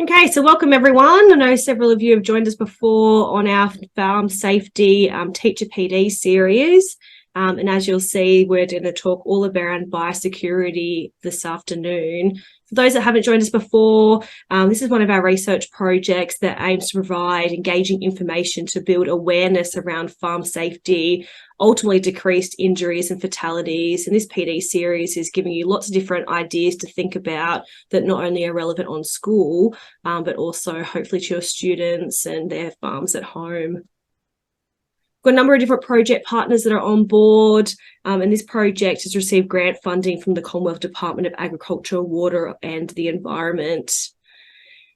Okay, so welcome everyone. I know several of you have joined us before on our farm safety teacher PD series. And as you'll see, we're going to talk all around biosecurity this afternoon. For those that haven't joined us before, this is one of our research projects that aims to provide engaging information to build awareness around farm safety, ultimately decreased injuries and fatalities. And this PD series is giving you lots of different ideas to think about that not only are relevant on school, but also hopefully to your students and their farms at home. Got a number of different project partners that are on board, and this project has received grant funding from the Commonwealth Department of Agriculture, Water and the Environment.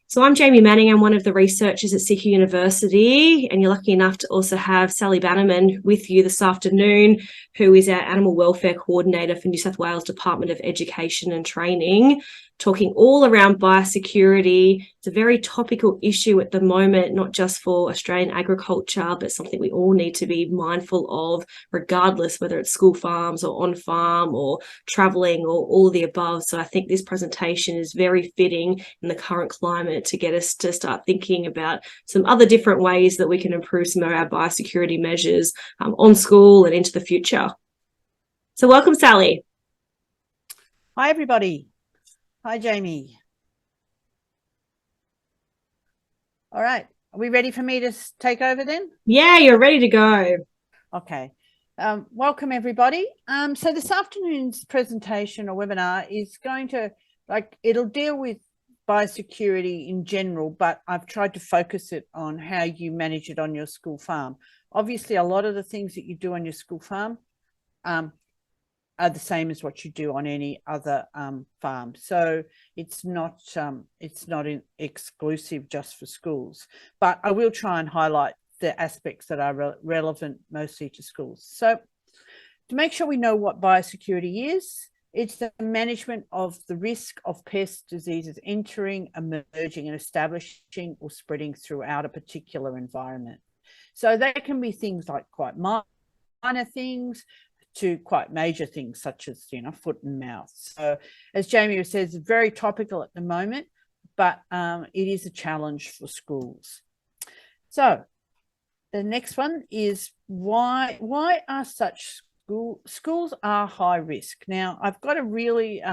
So I'm Jamie Manning. I'm one of the researchers at CQUniversity, and you're lucky enough to also have Sally Bannerman with you this afternoon, who is our Animal Welfare Coordinator for New South Wales Department of Education and Training, talking all around biosecurity. It's a very topical issue at the moment, not just for Australian agriculture, but something we all need to be mindful of, regardless whether it's school farms or on farm or travelling or all of the above. So I think this presentation is very fitting in the current climate to get us to start thinking about some other different ways that we can improve some of our biosecurity measures on school and into the future. So welcome, Sally. Hi, everybody. Hi, Jamie. All right. Are we ready for me to take over then? Yeah, you're ready to go. Okay. Welcome, everybody. So this afternoon's presentation or webinar is going to, it'll deal with biosecurity in general, but I've tried to focus it on how you manage it on your school farm. Obviously, a lot of the things that you do on your school farm are the same as what you do on any other farm. So it's not exclusive just for schools, but I will try and highlight the aspects that are relevant mostly to schools. So to make sure we know what biosecurity is, it's the management of the risk of pests, diseases entering, emerging and establishing or spreading throughout a particular environment. So that can be things like quite minor things to quite major things such as, foot and mouth. So as Jamie says, it's very topical at the moment, but it is a challenge for schools. So the next one is why are such schools are high risk. Now I've got a really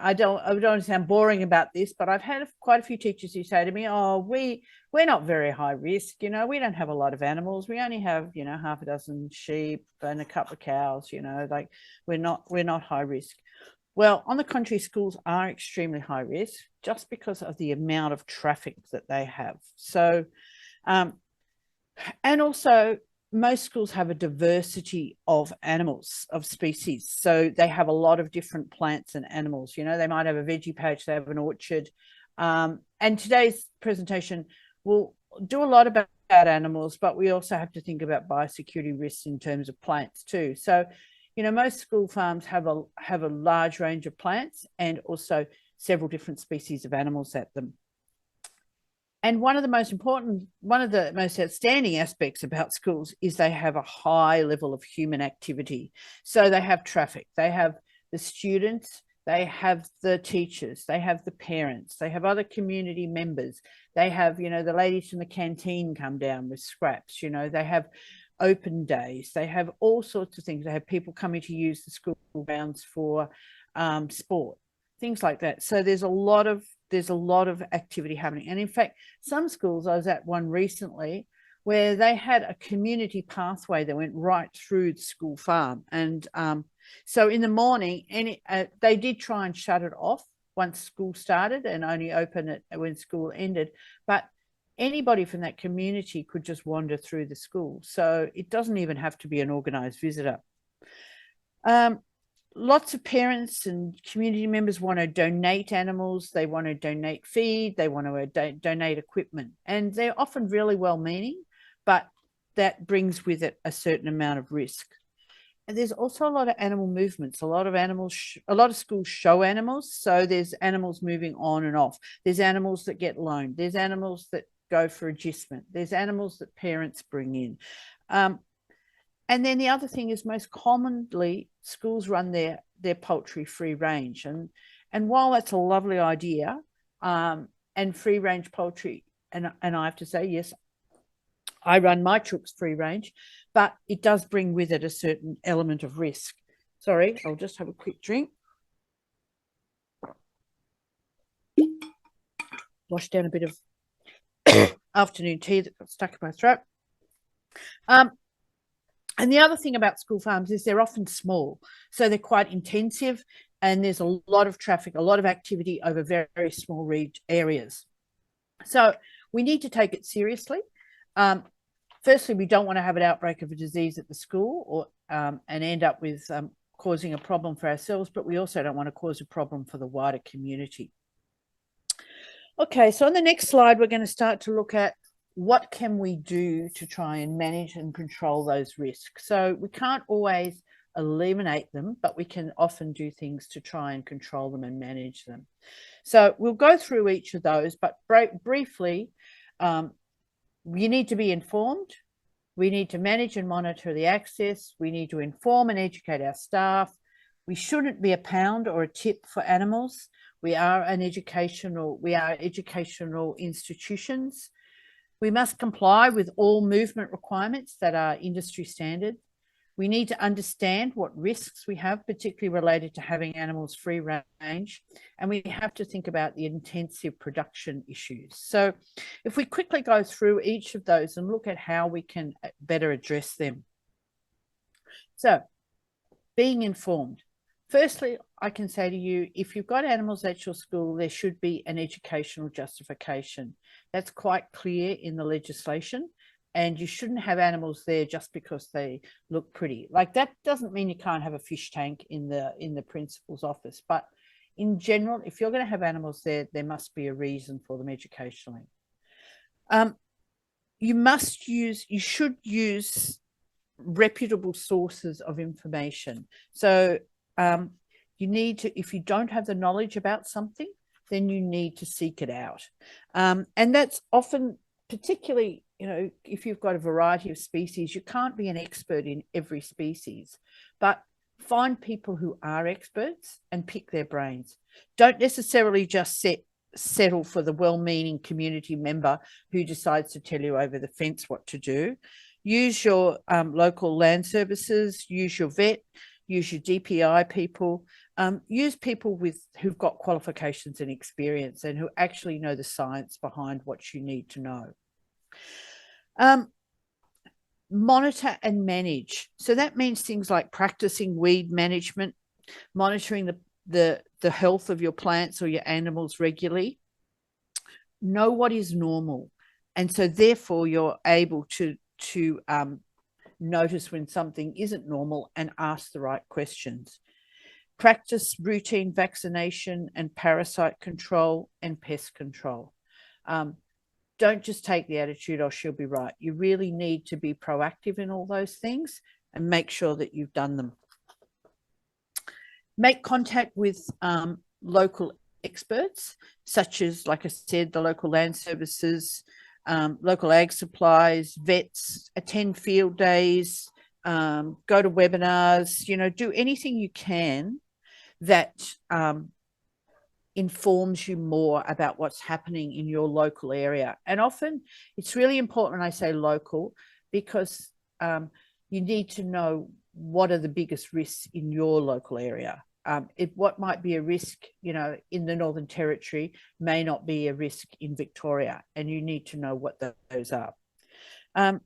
I don't want to sound boring about this, but I've had quite a few teachers who say to me, oh, we're not very high risk. We don't have a lot of animals. We only have, half a dozen sheep and a couple of cows, we're not high risk. Well, on the contrary, schools are extremely high risk just because of the amount of traffic that they have. So, and also most schools have a diversity of animals, of species. So they have a lot of different plants and animals. They might have a veggie patch, they have an orchard. And today's presentation will do a lot about animals, but we also have to think about biosecurity risks in terms of plants too. So, most school farms have a large range of plants and also several different species of animals at them. And one of the most outstanding aspects about schools is they have a high level of human activity. So they have traffic, they have the students, they have the teachers, they have the parents, they have other community members, they have, the ladies from the canteen come down with scraps, they have open days, they have all sorts of things. They have people coming to use the school grounds for sport, things like that. So there's a lot of activity happening. And in fact, some schools, I was at one recently where they had a community pathway that went right through the school farm. And so in the morning, they did try and shut it off once school started and only open it when school ended. But anybody from that community could just wander through the school. So it doesn't even have to be an organised visitor. Lots of parents and community members want to donate animals. They want to donate feed. They want to donate equipment. And they're often really well-meaning, but that brings with it a certain amount of risk. And there's also a lot of animal movements. A lot of schools show animals. So there's animals moving on and off. There's animals that get loaned. There's animals that go for agistment. There's animals that parents bring in. And then the other thing is most commonly schools run their poultry free range. And while that's a lovely idea, and free range poultry. And I have to say, yes, I run my chooks free range, but it does bring with it a certain element of risk. Sorry, I'll just have a quick drink. Wash down a bit of afternoon tea that got stuck in my throat. And the other thing about school farms is they're often small, so they're quite intensive, and there's a lot of traffic, a lot of activity over very, very small areas. So we need to take it seriously. Firstly, we don't want to have an outbreak of a disease at the school or and end up with causing a problem for ourselves, but we also don't want to cause a problem for the wider community. Okay, so on the next slide, we're going to start to look at what can we do to try and manage and control those risks. So we can't always eliminate them, but we can often do things to try and control them and manage them. So we'll go through each of those, but briefly, you need to be informed. We need to manage and monitor the access. We need to inform and educate our staff. We shouldn't be a pound or a tip for animals. We are educational institutions. We must comply with all movement requirements that are industry standard. We need to understand what risks we have, particularly related to having animals free range. And we have to think about the intensive production issues. So if we quickly go through each of those and look at how we can better address them. So being informed. Firstly, I can say to you, if you've got animals at your school, there should be an educational justification. That's quite clear in the legislation, and you shouldn't have animals there just because they look pretty. Like, that doesn't mean you can't have a fish tank in the principal's office, but in general, if you're going to have animals there, there must be a reason for them educationally. You should use reputable sources of information. So you need to, if you don't have the knowledge about something, then you need to seek it out. And that's often, particularly, you know, if you've got a variety of species, you can't be an expert in every species, but find people who are experts and pick their brains. Don't necessarily just settle for the well-meaning community member who decides to tell you over the fence what to do. Use your local land services, use your vet, use your DPI people, use people who've got qualifications and experience and who actually know the science behind what you need to know. Monitor and manage. So that means things like practicing weed management, monitoring the health of your plants or your animals regularly. Know what is normal. And so therefore you're able to notice when something isn't normal and ask the right questions. Practice routine vaccination and parasite control and pest control. Don't just take the attitude, oh, she'll be right. You really need to be proactive in all those things and make sure that you've done them. Make contact with local experts, such as, like I said, the local land services, local ag supplies, vets, attend field days, go to webinars, you know, do anything you can that informs you more about what's happening in your local area. And often it's really important when I say local, because you need to know what are the biggest risks in your local area. What might be a risk, you know, in the Northern Territory may not be a risk in Victoria, and you need to know what those are. And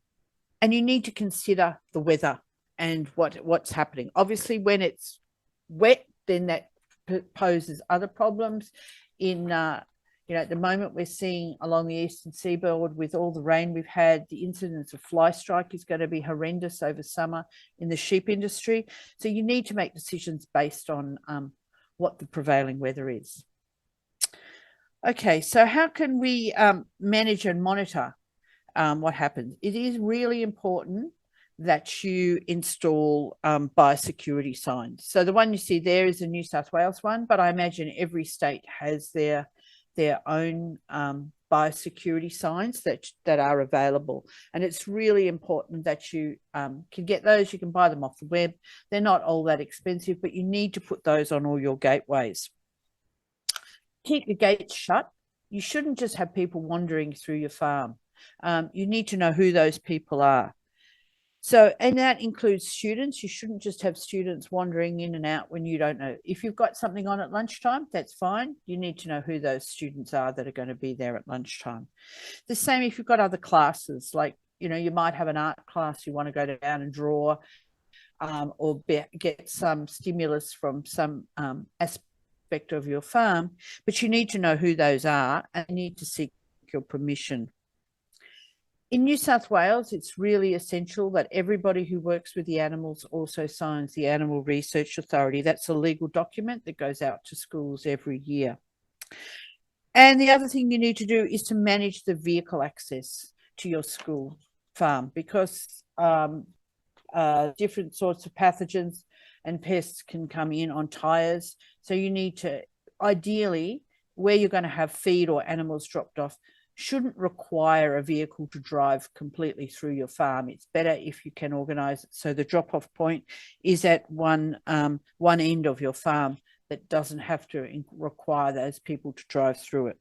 you need to consider the weather and what's happening. Obviously, when it's wet, then that poses other problems. In you know, at the moment we're seeing along the eastern seaboard, with all the rain we've had, the incidence of fly strike is going to be horrendous over summer in the sheep industry. So you need to make decisions based on what the prevailing weather is. Okay, so how can we manage and monitor what happens? It is really important that you install biosecurity signs. So the one you see there is a New South Wales one, but I imagine every state has their own biosecurity signs that are available. And it's really important that you can get those. You can buy them off the web. They're not all that expensive, but you need to put those on all your gateways. Keep the gates shut you shouldn't just have people wandering through your farm. You need to know who those people are. So, and that includes students. You shouldn't just have students wandering in and out when you don't know. If you've got something on at lunchtime, that's fine. You need to know who those students are that are going to be there at lunchtime. The same if you've got other classes, like, you might have an art class, you want to go down and draw, or get some stimulus from some aspect of your farm, but you need to know who those are and you need to seek your permission. In New South Wales, it's really essential that everybody who works with the animals also signs the Animal Research Authority. That's a legal document that goes out to schools every year. And the other thing you need to do is to manage the vehicle access to your school farm, because different sorts of pathogens and pests can come in on tires. So you need to, ideally, where you're going to have feed or animals dropped off, shouldn't require a vehicle to drive completely through your farm. It's better if you can organise it so the drop-off point is at one end of your farm that doesn't have to require those people to drive through it.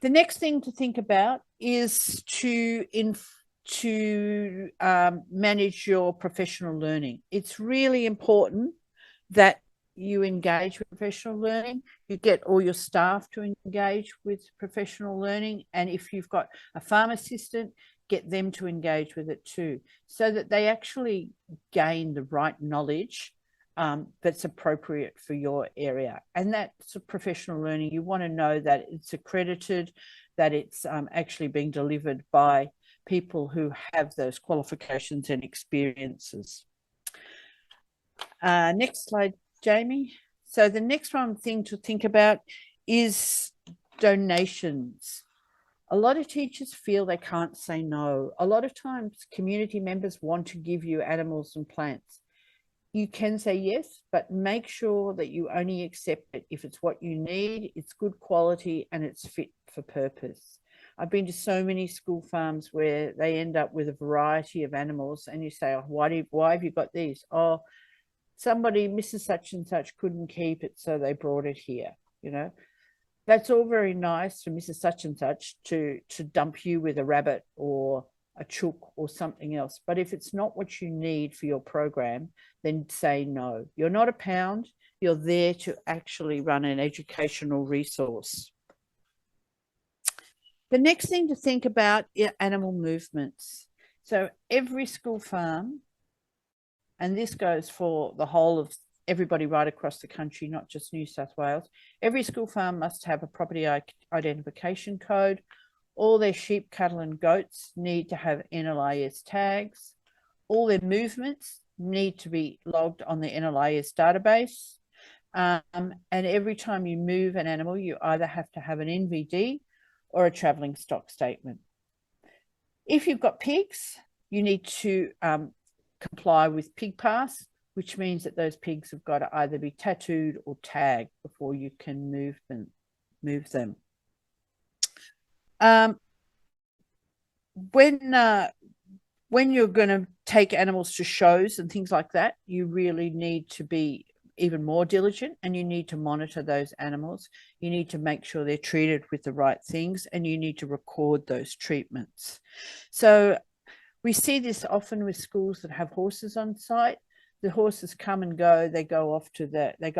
The next thing to think about is to manage your professional learning. It's really important that you engage with professional learning, you get all your staff to engage with professional learning, and if you've got a farm assistant, get them to engage with it too, so that they actually gain the right knowledge that's appropriate for your area. And that's a professional learning. You want to know that it's accredited, that it's actually being delivered by people who have those qualifications and experiences. Next slide, Jamie. So the next thing to think about is donations. A lot of teachers feel they can't say no. A lot of times community members want to give you animals and plants. You can say yes, but make sure that you only accept it if it's what you need, it's good quality, and it's fit for purpose. I've been to so many school farms where they end up with a variety of animals, and you say, oh, why have you got these? Oh, somebody, Mrs. Such and Such, couldn't keep it, so they brought it here. That's all very nice for Mrs. Such and Such to dump you with a rabbit or a chook or something else. But if it's not what you need for your program, then say no. You're not a pound. You're there to actually run an educational resource. The next thing to think about are animal movements. So every school farm, and this goes for the whole of everybody right across the country, not just New South Wales, every school farm must have a property identification code. All their sheep, cattle and goats need to have NLIS tags. All their movements need to be logged on the NLIS database. And every time you move an animal, you either have to have an NVD or a travelling stock statement. If you've got pigs, you need to comply with Pig Pass, which means that those pigs have got to either be tattooed or tagged before you can move them. When you're going to take animals to shows and things like that, you really need to be even more diligent, and you need to monitor those animals. You need to make sure they're treated with the right things, and you need to record those treatments. So we see this often with schools that have horses on site. The horses come and go. They go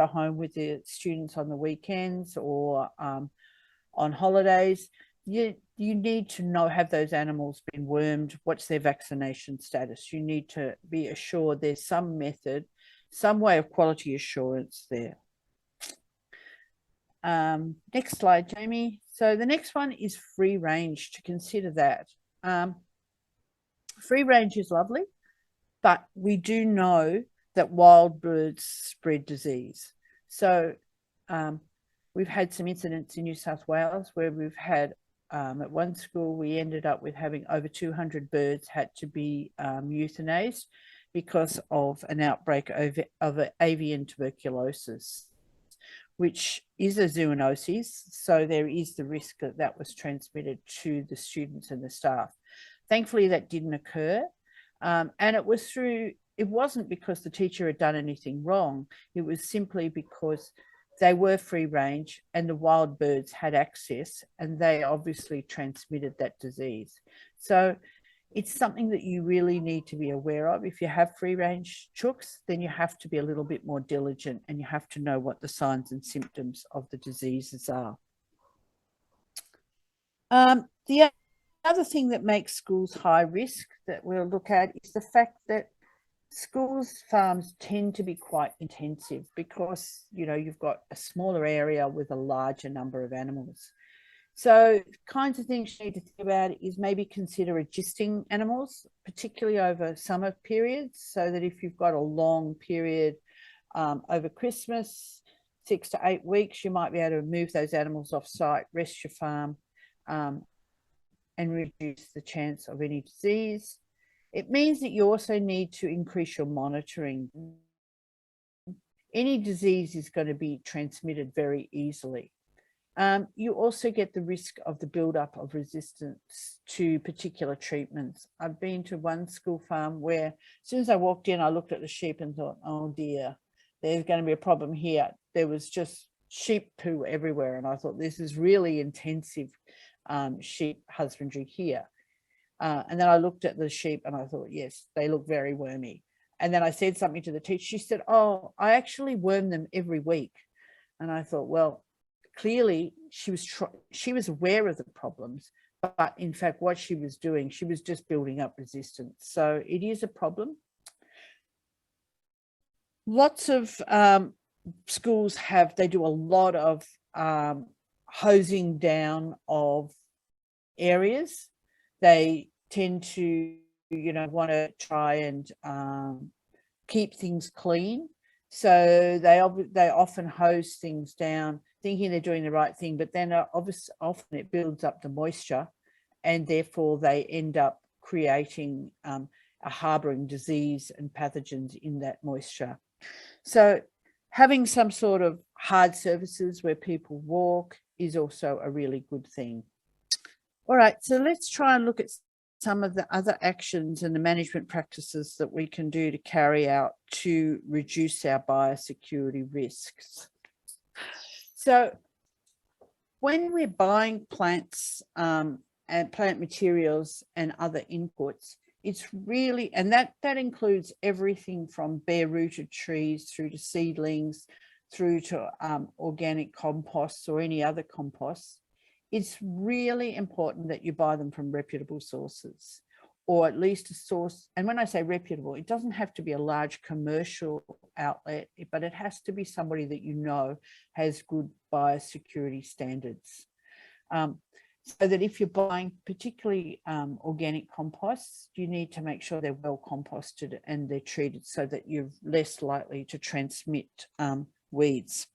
home with the students on the weekends or on holidays. You need to know, have those animals been wormed? What's their vaccination status? You need to be assured there's some method, some way of quality assurance there. Next slide, Jamie. So the next one is free range, to consider that. Free range is lovely, but we do know that wild birds spread disease. So we've had some incidents in New South Wales where we've had, at one school, we ended up with having over 200 birds had to be euthanized because of an outbreak of avian tuberculosis, which is a zoonosis. So there is the risk that that was transmitted to the students and the staff. Thankfully, that didn't occur. And it wasn't because the teacher had done anything wrong. It was simply because they were free range and the wild birds had access, and they obviously transmitted that disease. So it's something that you really need to be aware of. If you have free range chooks, then you have to be a little bit more diligent, and you have to know what the signs and symptoms of the diseases are. The other thing that makes schools high risk that we'll look at is the fact that schools farms tend to be quite intensive because, you know, you've got a smaller area with a larger number of animals. So kinds of things you need to think about is maybe consider registing animals, particularly over summer periods, so that if you've got a long period over Christmas, 6 to 8 weeks, you might be able to move those animals off site, rest your farm, and reduce the chance of any disease. It means that you also need to increase your monitoring. Any disease is going to be transmitted very easily. You also get the risk of the buildup of resistance to particular treatments. I've been to one school farm where as soon as I walked in, I looked at the sheep and thought, oh dear, there's going to be a problem here. There was just sheep poo everywhere. And I thought, this is really intensive sheep husbandry here. And then I looked at the sheep and I thought, yes, they look very wormy. And then I said something to the teacher. She said, oh, I actually worm them every week. And I thought, well, clearly she was aware of the problems, but in fact, what she was doing, she was just building up resistance. So it is a problem. Lots of schools they do a lot of hosing down of areas. They tend to, you know, want to try and keep things clean. So they often hose things down thinking they're doing the right thing, but then often it builds up the moisture, and therefore they end up creating a harboring disease and pathogens in that moisture. So having some sort of hard surfaces where people walk is also a really good thing. All right, so let's try and look at some of the other actions and the management practices that we can do to carry out to reduce our biosecurity risks. So when we're buying plants and plant materials and other inputs, it's really, and that includes everything from bare rooted trees through to seedlings, through to organic composts or any other composts. It's really important that you buy them from reputable sources, or at least a source. And when I say reputable, it doesn't have to be a large commercial outlet, but it has to be somebody that you know has good biosecurity standards. So that if you're buying particularly organic composts, you need to make sure they're well composted and they're treated so that you're less likely to transmit weeds.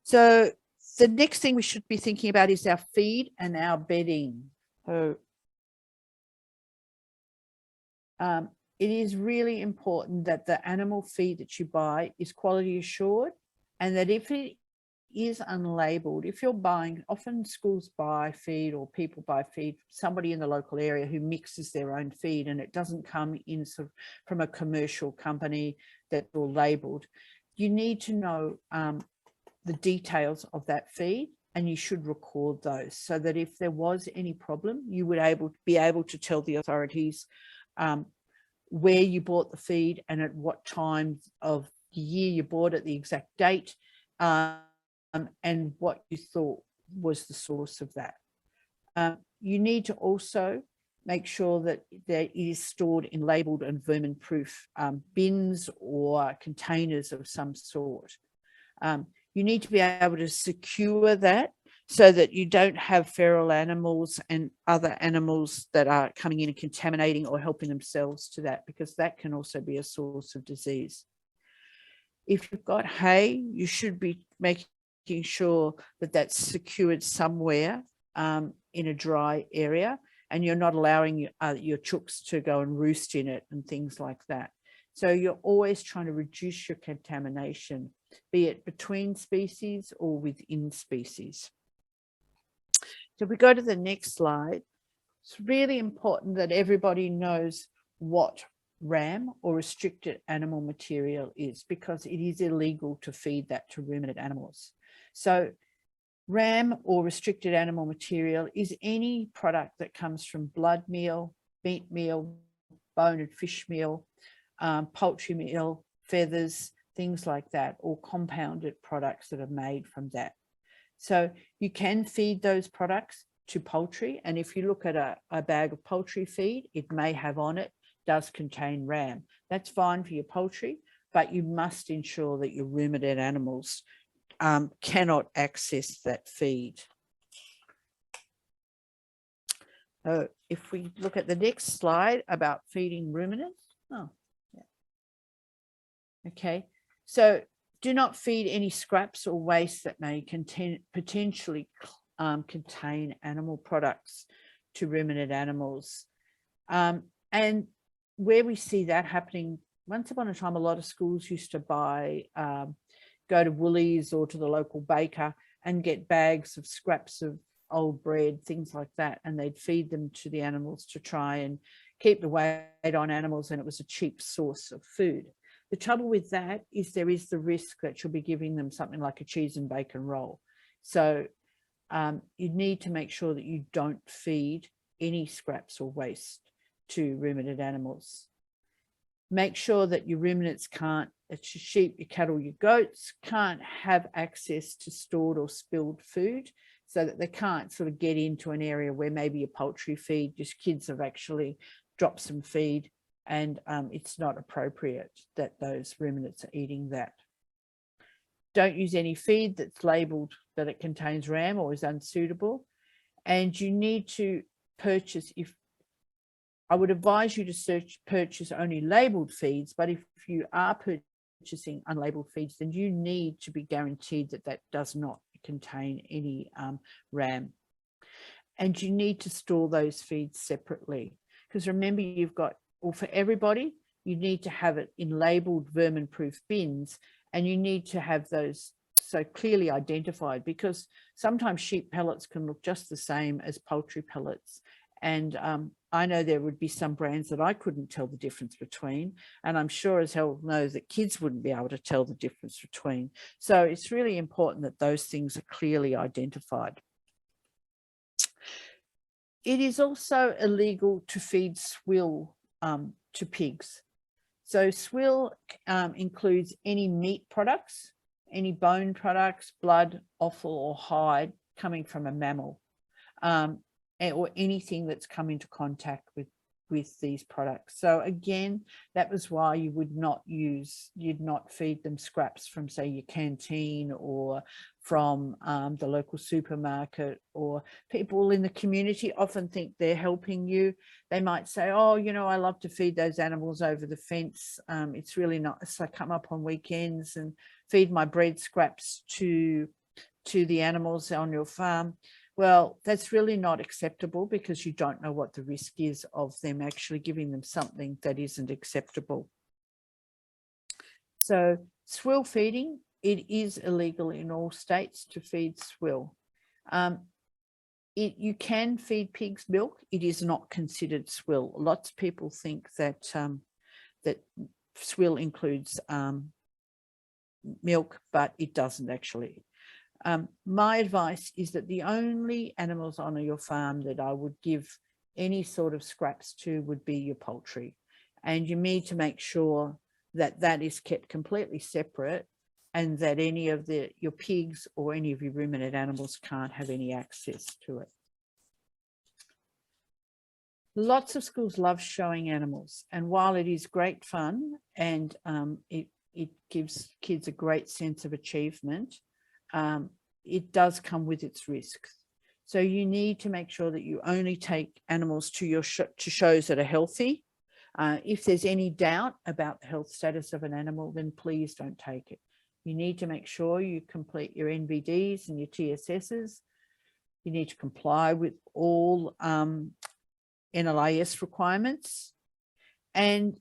So the next thing we should be thinking about is our feed and our bedding. So it is really important that the animal feed that you buy is quality assured, and that if it is unlabeled, if you're buying, often schools buy feed or people buy feed, somebody in the local area who mixes their own feed, and it doesn't come in sort of from a commercial company that's all labeled. You need to know the details of that feed, and you should record those so that if there was any problem, you would be able to tell the authorities where you bought the feed and at what time of the year you bought it, the exact date, and what you thought was the source of that. You need to also make sure that it is stored in labelled and vermin-proof bins or containers of some sort. You need to be able to secure that so that you don't have feral animals and other animals that are coming in and contaminating or helping themselves to that, because that can also be a source of disease. If you've got hay, you should be making sure that that's secured somewhere in a dry area, and you're not allowing your chooks to go and roost in it and things like that. So you're always trying to reduce your contamination, be it between species or within species. So if we go to the next slide, it's really important that everybody knows what RAM or restricted animal material is, because it is illegal to feed that to ruminant animals. So RAM or restricted animal material is any product that comes from blood meal, meat meal, bone and fish meal, poultry meal, feathers, things like that, or compounded products that are made from that. So you can feed those products to poultry. And if you look at a bag of poultry feed, it may have on it, does contain RAM. That's fine for your poultry, but you must ensure that your ruminant animals cannot access that feed. So if we look at the next slide about feeding ruminants. Oh, yeah. Okay, so do not feed any scraps or waste that may potentially contain animal products to ruminant animals. And where we see that happening, once upon a time, a lot of schools used to go to Woolies or to the local baker and get bags of scraps of old bread, things like that, and they'd feed them to the animals to try and keep the weight on animals, and it was a cheap source of food. The trouble with that is there is the risk that you'll be giving them something like a cheese and bacon roll. So you need to make sure that you don't feed any scraps or waste to ruminant animals. Make sure that your ruminants can't, your sheep, your cattle, your goats can't have access to stored or spilled food, so that they can't sort of get into an area where maybe a poultry feed, just kids have actually dropped some feed, and it's not appropriate that those ruminants are eating that. Don't use any feed that's labelled that it contains RAM or is unsuitable. And you need to purchase, I would advise you to purchase only labelled feeds, but if you are purchasing unlabelled feeds, then you need to be guaranteed that that does not contain any RAM. And you need to store those feeds separately, because remember, you've got, or for everybody, you need to have it in labelled vermin-proof bins, and you need to have those so clearly identified, because sometimes sheep pellets can look just the same as poultry pellets. And I know there would be some brands that I couldn't tell the difference between, and I'm sure as hell know that kids wouldn't be able to tell the difference between. So it's really important that those things are clearly identified. It is also illegal to feed swill to pigs. So swill includes any meat products, any bone products, blood, offal or hide coming from a mammal, or anything that's come into contact with these products. So again, that was why you would not you'd not feed them scraps from, say, your canteen or from the local supermarket. Or people in the community often think they're helping you. They might say, oh, you know, I love to feed those animals over the fence. It's really not, so I come up on weekends and feed my bread scraps to the animals on your farm. Well, that's really not acceptable, because you don't know what the risk is of them actually giving them something that isn't acceptable. So swill feeding, it is illegal in all states to feed swill. You can feed pigs milk. It is not considered swill. Lots of people think that that swill includes milk, but it doesn't actually. My advice is that the only animals on your farm that I would give any sort of scraps to would be your poultry. And you need to make sure that that is kept completely separate, and that any of your pigs or any of your ruminant animals can't have any access to it. Lots of schools love showing animals, and while it is great fun and it gives kids a great sense of achievement, it does come with its risks. So you need to make sure that you only take animals to your to shows that are healthy. If there's any doubt about the health status of an animal, then please don't take it. You need to make sure you complete your NVDs and your TSSs. You need to comply with all NLIS requirements. And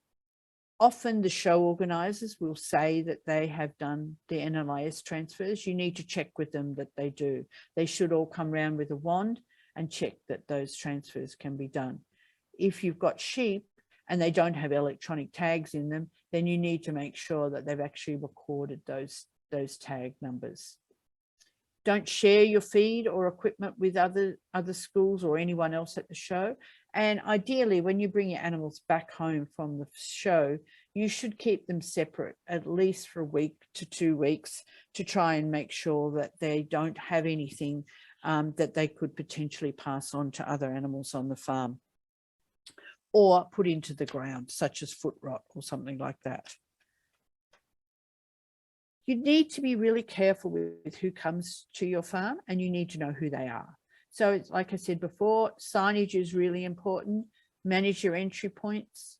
often the show organisers will say that they have done the NLIS transfers. You need to check with them that they do. They should all come around with a wand and check that those transfers can be done. If you've got sheep and they don't have electronic tags in them, then you need to make sure that they've actually recorded those tag numbers. Don't share your feed or equipment with other schools or anyone else at the show. And ideally, when you bring your animals back home from the show, you should keep them separate at least for a week to 2 weeks to try and make sure that they don't have anything that they could potentially pass on to other animals on the farm or put into the ground, such as foot rot or something like that. You need to be really careful with who comes to your farm, and you need to know who they are. So it's like I said before, signage is really important. Manage your entry points.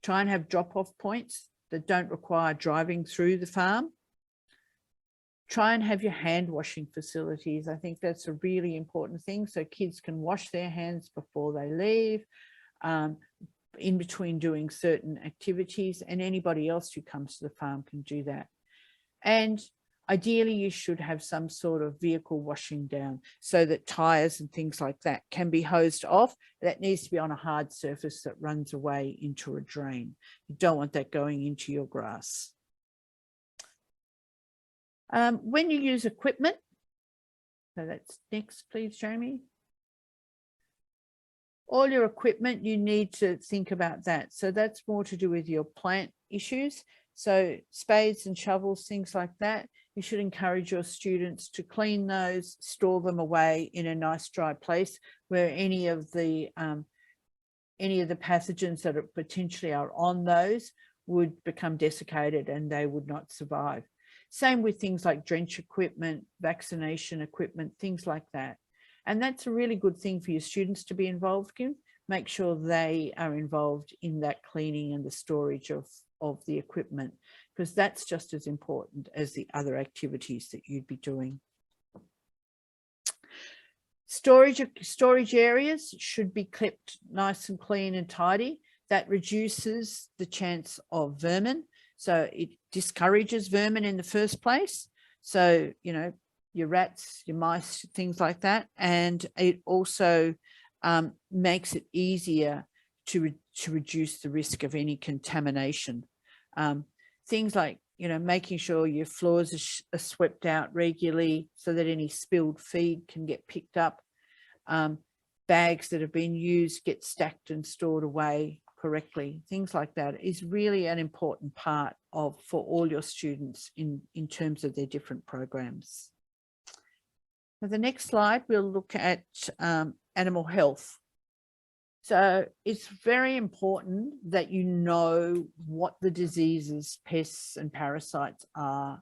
Try and have drop-off points that don't require driving through the farm. Try and have your hand washing facilities. I think that's a really important thing, so kids can wash their hands before they leave, in between doing certain activities, and anybody else who comes to the farm can do that. And ideally, you should have some sort of vehicle washing down so that tires and things like that can be hosed off. That needs to be on a hard surface that runs away into a drain. You don't want that going into your grass. When you use equipment, so that's next, please, Jamie. All your equipment, you need to think about that. So that's more to do with your plant issues. So spades and shovels, things like that, you should encourage your students to clean those, store them away in a nice dry place where any of the pathogens that are potentially are on those would become desiccated and they would not survive. Same with things like drench equipment, vaccination equipment, things like that. And that's a really good thing for your students to be involved in. Make sure they are involved in that cleaning and the storage of the equipment, because that's just as important as the other activities that you'd be doing. Storage areas should be kept nice and clean and tidy. That reduces the chance of vermin. So it discourages vermin in the first place. So, you know, your rats, your mice, things like that. And it also makes it easier to reduce the risk of any contamination. Things like, you know, making sure your floors are swept out regularly so that any spilled feed can get picked up. Bags that have been used get stacked and stored away correctly. Things like that is really an important part for all your students in terms of their different programs. For the next slide, we'll look at animal health. So it's very important that you know what the diseases, pests and parasites are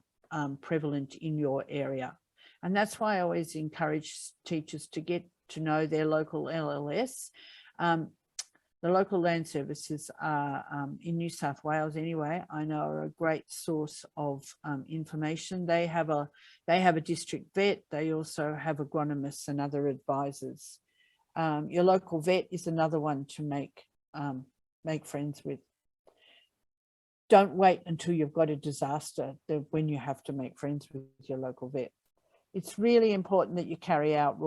prevalent in your area. And that's why I always encourage teachers to get to know their local LLS. The local land services are in New South Wales anyway, I know are a great source of information. They have a district vet. They also have agronomists and other advisors. Your local vet is another one to make friends with. Don't wait until you've got a disaster when you have to make friends with your local vet. It's really important that you carry out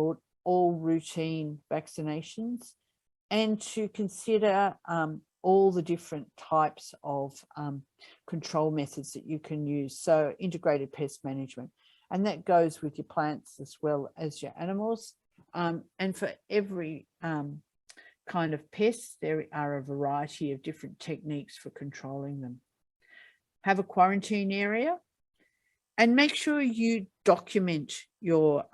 all routine vaccinations and to consider all the different types of control methods that you can use. So integrated pest management, and that goes with your plants as well as your animals. And for every kind of pest, there are a variety of different techniques for controlling them. Have a quarantine area and make sure you document your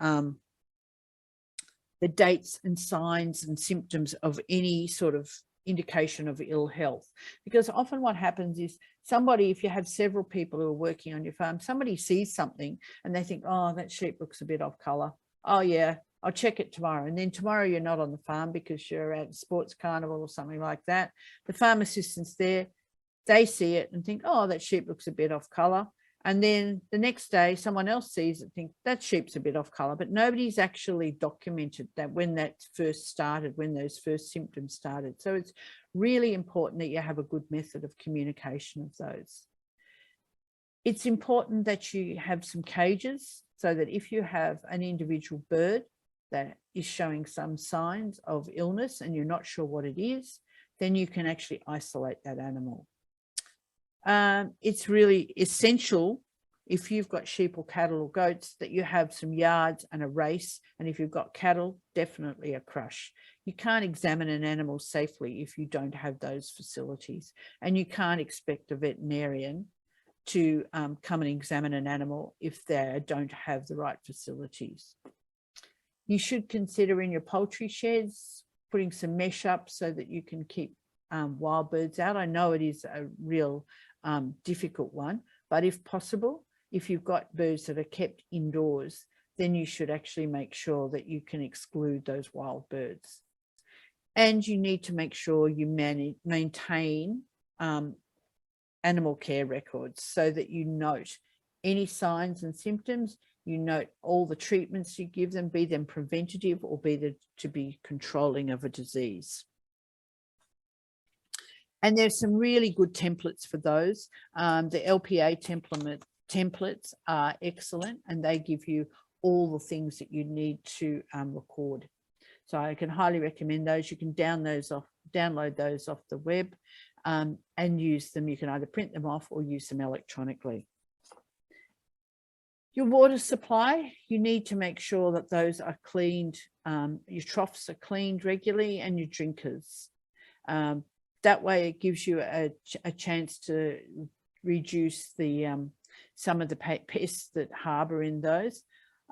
the dates and signs and symptoms of any sort of indication of ill health. Because often what happens is somebody, if you have several people who are working on your farm, somebody sees something and they think, oh, that sheep looks a bit off color. Oh yeah, I'll check it tomorrow. And then tomorrow you're not on the farm because you're at a sports carnival or something like that. The farm assistant's there, they see it and think, oh, that sheep looks a bit off color. And then the next day someone else sees it and think that sheep's a bit off color, but nobody's actually documented that when that first started, when those first symptoms started. So it's really important that you have a good method of communication of those. It's important that you have some cages so that if you have an individual bird that is showing some signs of illness and you're not sure what it is, then you can actually isolate that animal. It's really essential, if you've got sheep or cattle or goats, that you have some yards and a race. And if you've got cattle, definitely a crush. You can't examine an animal safely if you don't have those facilities. And you can't expect a veterinarian to come and examine an animal if they don't have the right facilities. You should consider in your poultry sheds putting some mesh up so that you can keep wild birds out. I know it is a real difficult one, but if possible, if you've got birds that are kept indoors, then you should actually make sure that you can exclude those wild birds. And you need to make sure you maintain animal care records so that you note any signs and symptoms, you note all the treatments you give them, be them preventative or be to be controlling of a disease. And there's some really good templates for those. The LPA templates are excellent, and they give you all the things that you need to record. So I can highly recommend those. You can download those off the web and use them. You can either print them off or use them electronically. Your water supply, you need to make sure that those are cleaned, your troughs are cleaned regularly, and your drinkers. That way it gives you a chance to reduce the some of the pests that harbour in those.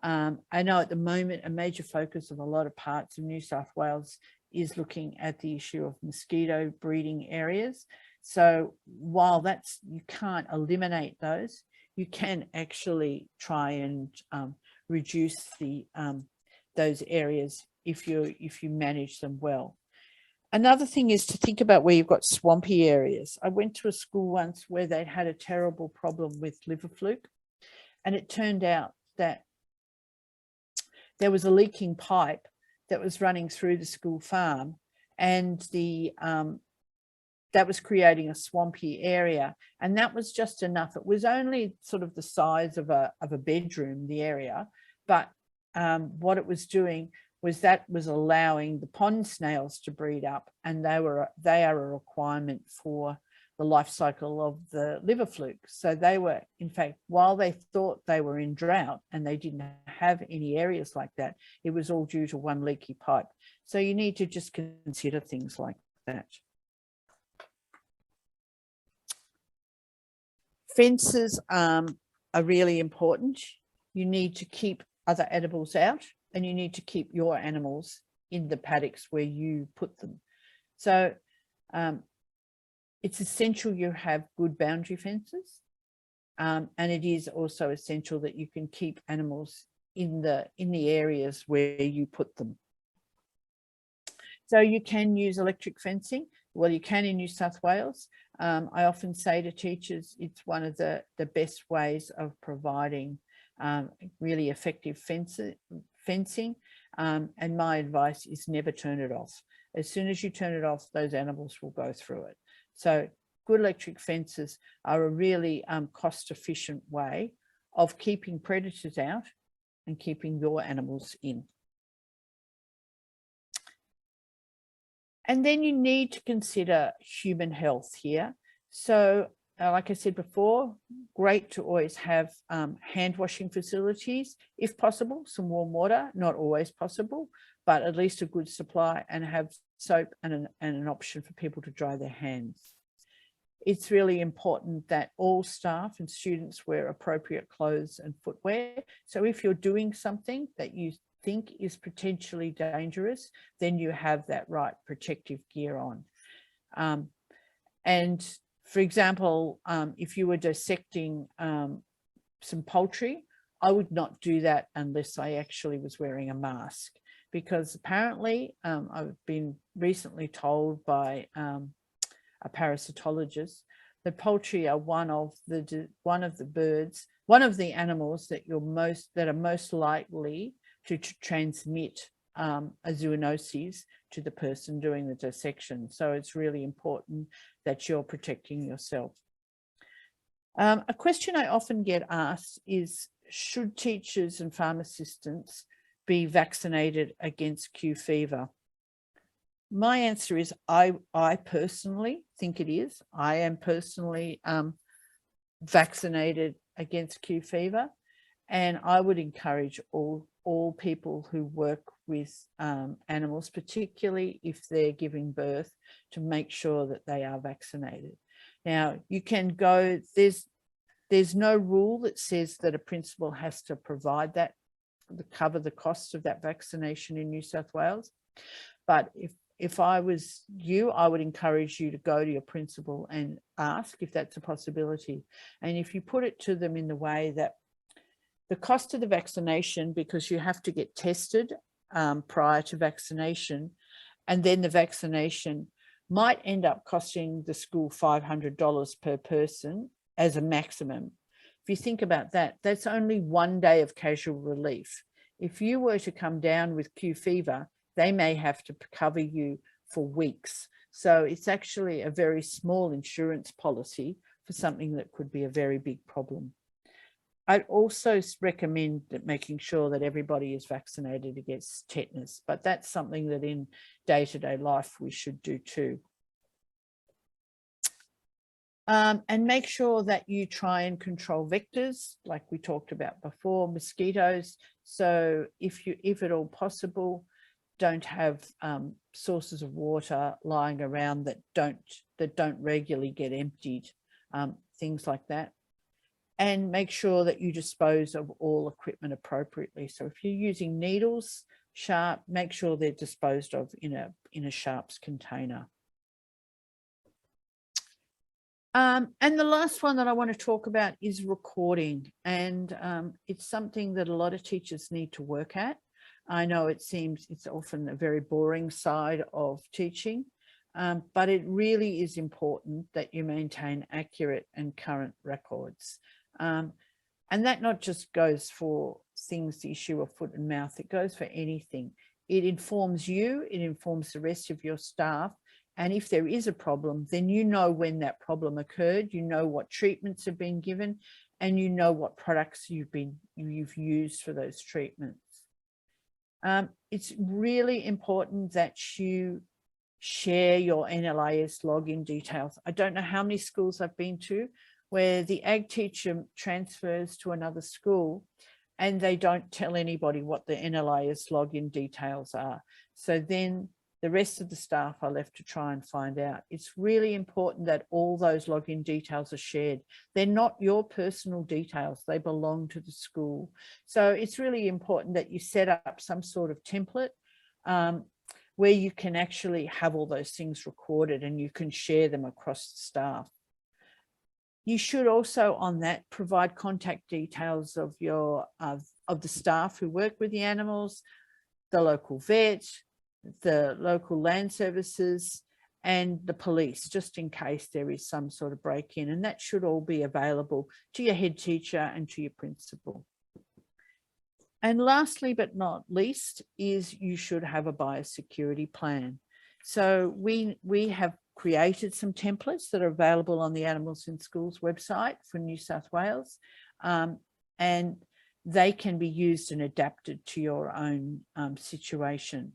I know at the moment a major focus of a lot of parts of New South Wales is looking at the issue of mosquito breeding areas. So while you can't eliminate those, you can actually try and reduce those areas if you manage them well. Another thing is to think about where you've got swampy areas. I went to a school once where they'd had a terrible problem with liver fluke, and it turned out that there was a leaking pipe that was running through the school farm, and that was creating a swampy area, and that was just enough. It was only sort of the size of a bedroom, the area, but what it was doing was allowing the pond snails to breed up, and they are a requirement for the life cycle of the liver fluke. So they were, in fact, while they thought they were in drought and they didn't have any areas like that, it was all due to one leaky pipe. So you need to just consider things like that. Fences are really important. You need to keep other animals out, and you need to keep your animals in the paddocks where you put them. So it's essential you have good boundary fences, and it is also essential that you can keep animals in the areas where you put them. So you can use electric fencing. Well, you can in New South Wales. I often say to teachers, it's one of the best ways of providing really effective fencing. And my advice is never turn it off. As soon as you turn it off, those animals will go through it. So good electric fences are a really cost-efficient way of keeping predators out and keeping your animals in. And then you need to consider human health here. So like I said before, great to always have hand washing facilities, if possible, some warm water, not always possible, but at least a good supply, and have soap and an option for people to dry their hands. It's really important that all staff and students wear appropriate clothes and footwear. So if you're doing something that you think is potentially dangerous, then you have that right protective gear on. And for example, if you were dissecting some poultry, I would not do that unless I actually was wearing a mask, because apparently I've been recently told by a parasitologist that poultry are one of the animals that are most likely to transmit a zoonosis to the person doing the dissection. So it's really important that you're protecting yourself. A question I often get asked is, should teachers and farm assistants be vaccinated against Q fever? My answer is I personally think it is. I am personally vaccinated against Q fever, and I would encourage all people who work with animals, particularly if they're giving birth, to make sure that they are vaccinated. Now, you can go, there's no rule that says that a principal has to provide that, cover the cost of that vaccination in New South Wales. But if I was you, I would encourage you to go to your principal and ask if that's a possibility. And if you put it to them in the way that the cost of the vaccination, because you have to get tested prior to vaccination, and then the vaccination might end up costing the school $500 per person as a maximum. If you think about that, that's only 1 day of casual relief. If you were to come down with Q fever, they may have to cover you for weeks. So it's actually a very small insurance policy for something that could be a very big problem. I'd also recommend that making sure that everybody is vaccinated against tetanus, but that's something that in day-to-day life we should do too. And make sure that you try and control vectors, like we talked about before, mosquitoes. So if at all possible, don't have sources of water lying around that don't regularly get emptied, things like that. And make sure that you dispose of all equipment appropriately. So if you're using needles, sharp, make sure they're disposed of in a sharps container. And the last one that I want to talk about is recording. And it's something that a lot of teachers need to work at. I know it seems it's often a very boring side of teaching, but it really is important that you maintain accurate and current records. And that not just goes for things, the issue of foot and mouth, it goes for anything. It informs you, it informs the rest of your staff. And if there is a problem, then you know when that problem occurred, you know what treatments have been given, and you know what products you've used for those treatments. It's really important that you share your NLIS login details. I don't know how many schools I've been to where the ag teacher transfers to another school and they don't tell anybody what the NLIS login details are. So then the rest of the staff are left to try and find out. It's really important that all those login details are shared. They're not your personal details, they belong to the school. So it's really important that you set up some sort of template where you can actually have all those things recorded and you can share them across the staff. You should also on that provide contact details of the staff who work with the animals, the local vet, the local land services and the police, just in case there is some sort of break-in, and that should all be available to your head teacher and to your principal. And lastly but not least is you should have a biosecurity plan. So we have created some templates that are available on the Animals in Schools website for New South Wales, and they can be used and adapted to your own situation.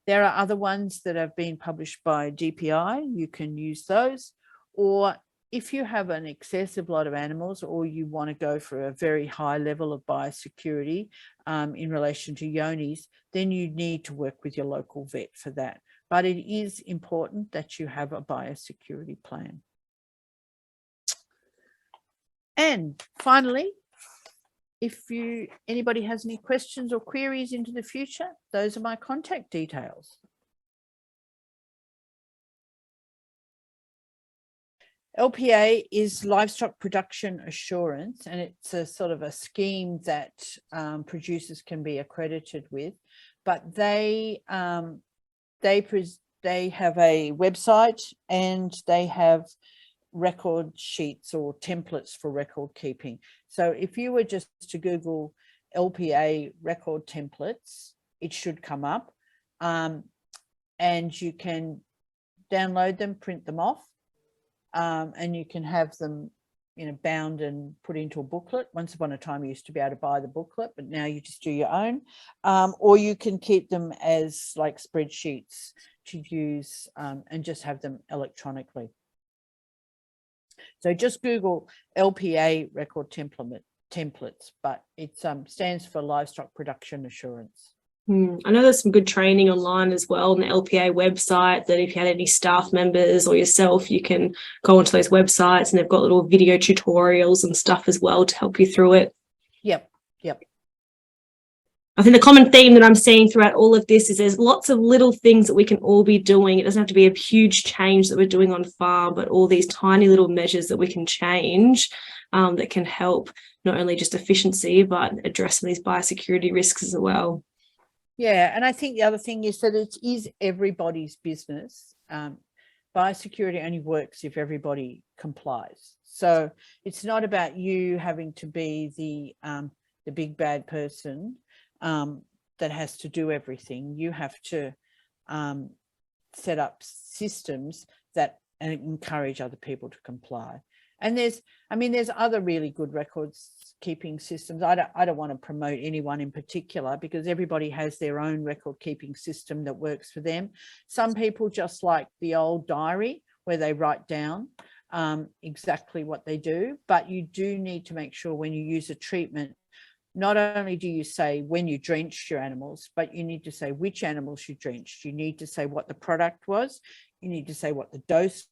There are other ones that have been published by DPI. You can use those, or if you have an excessive lot of animals or you want to go for a very high level of biosecurity in relation to yonis, then you need to work with your local vet for that. But it is important that you have a biosecurity plan. And finally, if anybody has any questions or queries into the future, those are my contact details. LPA is Livestock Production Assurance, and it's a sort of a scheme that producers can be accredited with, but they have a website and they have record sheets or templates for record keeping. So if you were just to Google LPA record templates, it should come up, and you can download them, print them off, and you can have them bound and put into a booklet. Once upon a time you used to be able to buy the booklet, but now you just do your own, or you can keep them as like spreadsheets to use and just have them electronically. So just Google LPA record templates, but it stands for Livestock Production Assurance. I know there's some good training online as well on the LPA website, that if you had any staff members or yourself, you can go onto those websites, and they've got little video tutorials and stuff as well to help you through it. Yep. I think the common theme that I'm seeing throughout all of this is there's lots of little things that we can all be doing. It doesn't have to be a huge change that we're doing on farm, but all these tiny little measures that we can change that can help not only just efficiency, but address some of these biosecurity risks as well. Yeah, and I think the other thing is that it is everybody's business. Biosecurity only works if everybody complies. So it's not about you having to be the big bad person that has to do everything. You have to set up systems that encourage other people to comply. And there's other really good records keeping systems. I don't want to promote anyone in particular, because everybody has their own record keeping system that works for them. Some people just like the old diary where they write down exactly what they do, but you do need to make sure when you use a treatment, not only do you say when you drenched your animals, but you need to say which animals you drenched. You need to say what the product was. You need to say what the dose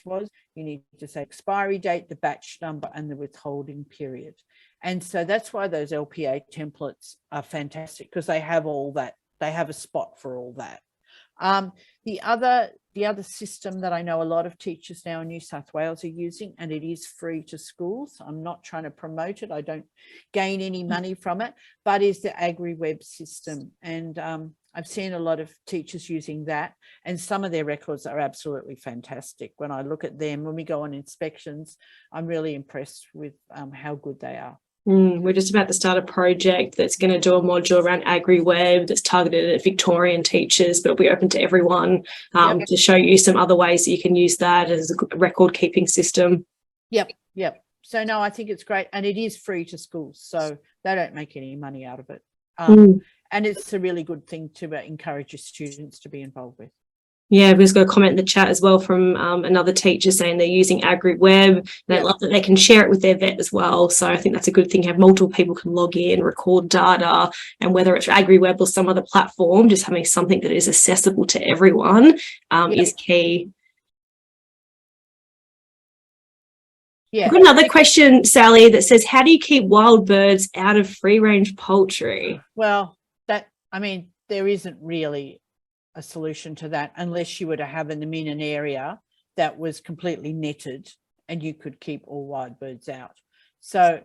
was. You need to say expiry date, the batch number, and the withholding period. And so that's why those LPA templates are fantastic, because they have all that. They have a spot for all that. The other system that I know a lot of teachers now in New South Wales are using, and it is free to schools. I'm not trying to promote it. I don't gain any money from it, but is the Agri-web system. And I've seen a lot of teachers using that, and some of their records are absolutely fantastic. When I look at them, when we go on inspections, I'm really impressed with how good they are. We're just about to start a project that's going to do a module around Agri-web that's targeted at Victorian teachers, but it'll be open to everyone to show you some other ways that you can use that as a record keeping system. Yep. So no, I think it's great, and it is free to schools, so they don't make any money out of it. And it's a really good thing to encourage your students to be involved with. Yeah, we've just got a comment in the chat as well from another teacher saying they're using Agri-web, and they love that they can share it with their vet as well. So I think that's a good thing. Have multiple people can log in, record data, and whether it's Agri-web or some other platform, just having something that is accessible to everyone is key. Yeah. I've got another question, Sally, that says, how do you keep wild birds out of free-range poultry? Well, there isn't really a solution to that, unless you were to have them in an area that was completely netted and you could keep all wild birds out. So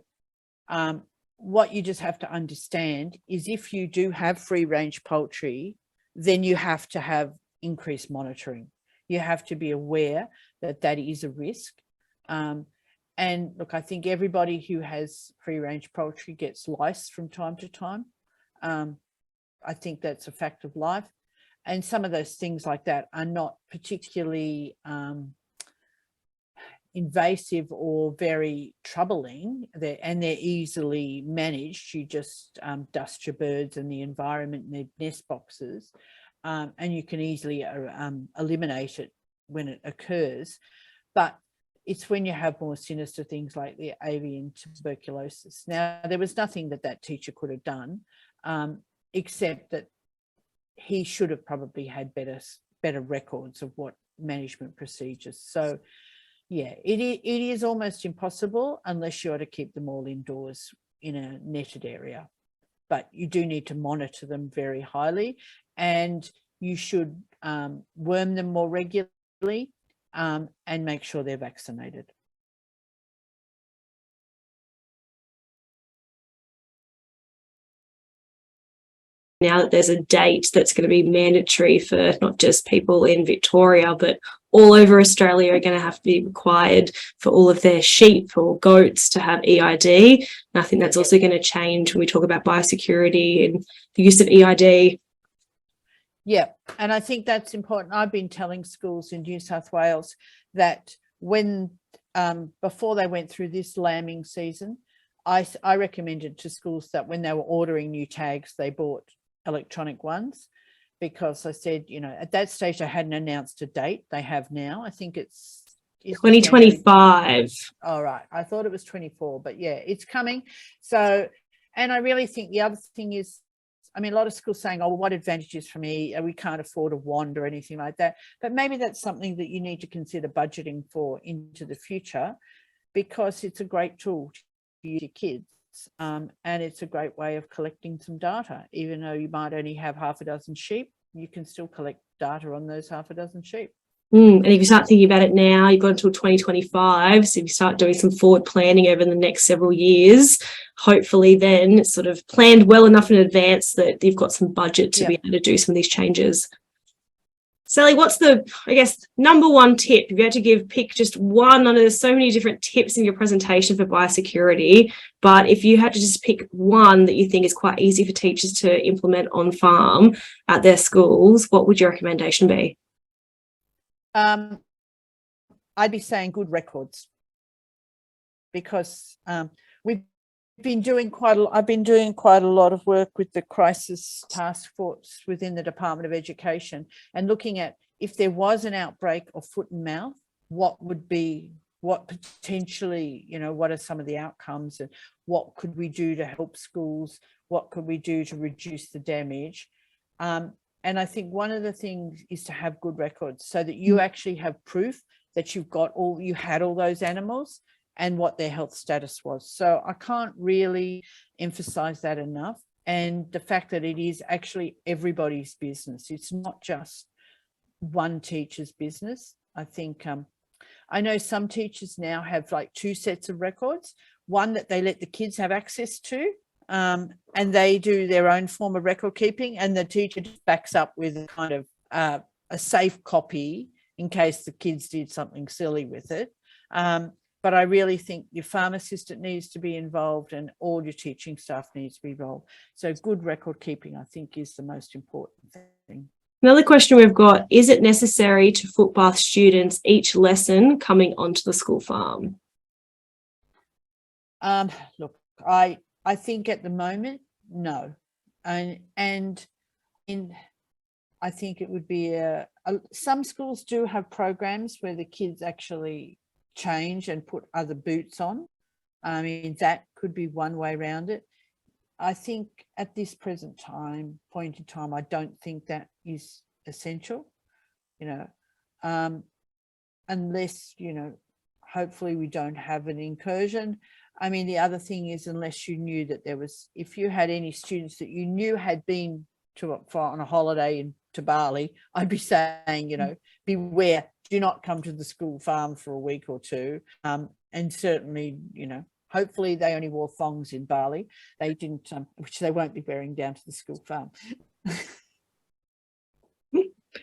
what you just have to understand is, if you do have free range poultry, then you have to have increased monitoring. You have to be aware that that is a risk. And look, I think everybody who has free range poultry gets lice from time to time. I think that's a fact of life. And some of those things like that are not particularly invasive or very troubling, and they're easily managed. You just dust your birds and the environment in their nest boxes, and you can easily eliminate it when it occurs. But it's when you have more sinister things like the avian tuberculosis. Now, there was nothing that teacher could have done, except that he should have probably had better records of what management procedures. So yeah, it is almost impossible unless you are to keep them all indoors in a netted area. But you do need to monitor them very highly, and you should worm them more regularly and make sure they're vaccinated. Now that there's a date that's going to be mandatory for not just people in Victoria, but all over Australia are going to have to be required for all of their sheep or goats to have EID. And I think that's also going to change when we talk about biosecurity and the use of EID. Yeah, and I think that's important. I've been telling schools in New South Wales that when before they went through this lambing season, I recommended to schools that when they were ordering new tags, they bought electronic ones, because I said, you know, at that stage I hadn't announced a date. They have now. I think it's 2025. All right. I thought it was 24, but yeah, it's coming. So, and I really think the other thing is, I mean, a lot of schools saying, oh, well, what advantages for me? We can't afford a wand or anything like that. But maybe that's something that you need to consider budgeting for into the future, because it's a great tool to use your kids. And it's a great way of collecting some data. Even though you might only have half a dozen sheep, you can still collect data on those half a dozen sheep. And if you start thinking about it now, you've got until 2025. So if you start doing some forward planning over the next several years, hopefully then it's sort of planned well enough in advance that you've got some budget to be able to do some of these changes. Sally, what's the, I guess, number one tip? If you had to pick just one, I know there's so many different tips in your presentation for biosecurity, but if you had to just pick one that you think is quite easy for teachers to implement on farm at their schools, what would your recommendation be? I'd be saying good records, because we've been doing I've been doing quite a lot of work with the crisis task force within the Department of Education, and looking at, if there was an outbreak of foot and mouth, what potentially, you know, what are some of the outcomes, and what could we do to help schools? What could we do to reduce the damage? And I think one of the things is to have good records, so that you actually have proof that you had all those animals and what their health status was. So I can't really emphasize that enough. And the fact that it is actually everybody's business. It's not just one teacher's business. I think, I know some teachers now have like 2 sets of records, one that they let the kids have access to, and they do their own form of record keeping, and the teacher just backs up with a kind of a safe copy in case the kids did something silly with it. But I really think your farm assistant needs to be involved, and all your teaching staff needs to be involved. So good record keeping, I think, is the most important thing. Another question we've got, is it necessary to footbath students each lesson coming onto the school farm? Look, I think at the moment, no. I think it would be some schools do have programs where the kids actually change and put other boots on. I mean, that could be one way around it. I think at this present point in time, I don't think that is essential, you know, unless, you know, hopefully we don't have an incursion. I mean, the other thing is, unless you knew that if you had any students that you knew had been on a holiday to Bali, I'd be saying, you know, beware, do not come to the school farm for a week or 2. And certainly, you know, hopefully they only wore thongs in Bali. They didn't, which they won't be wearing down to the school farm.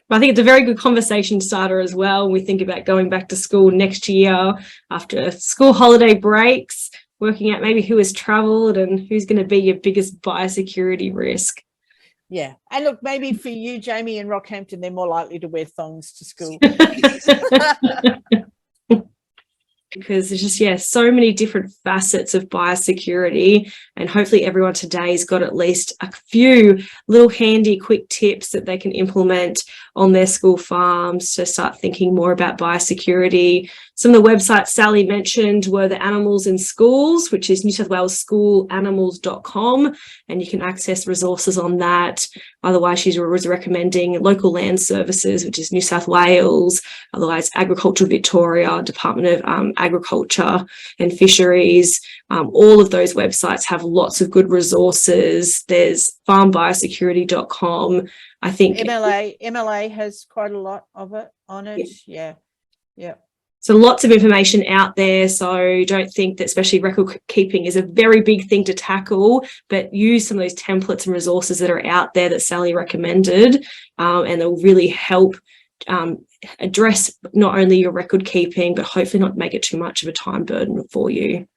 I think it's a very good conversation starter as well. We think about going back to school next year after school holiday breaks, working out maybe who has travelled and who's going to be your biggest biosecurity risk. Yeah. And look, maybe for you, Jamie, in Rockhampton, they're more likely to wear thongs to school. Because there's just, yeah, so many different facets of biosecurity, and hopefully everyone today's got at least a few little handy quick tips that they can implement on their school farms to start thinking more about biosecurity. Some of the websites Sally mentioned were the Animals in Schools, which is New South Wales schoolanimals.com, and you can access resources on that. Otherwise, she was recommending Local Land Services, which is New South Wales, otherwise Agriculture Victoria, Department of Agriculture and Fisheries. All of those websites have lots of good resources. There's farmbiosecurity.com. I think MLA has quite a lot of it on it. Yeah. So lots of information out there. So don't think that especially record keeping is a very big thing to tackle, but use some of those templates and resources that are out there that Sally recommended, and they'll really help address not only your record keeping, but hopefully not make it too much of a time burden for you.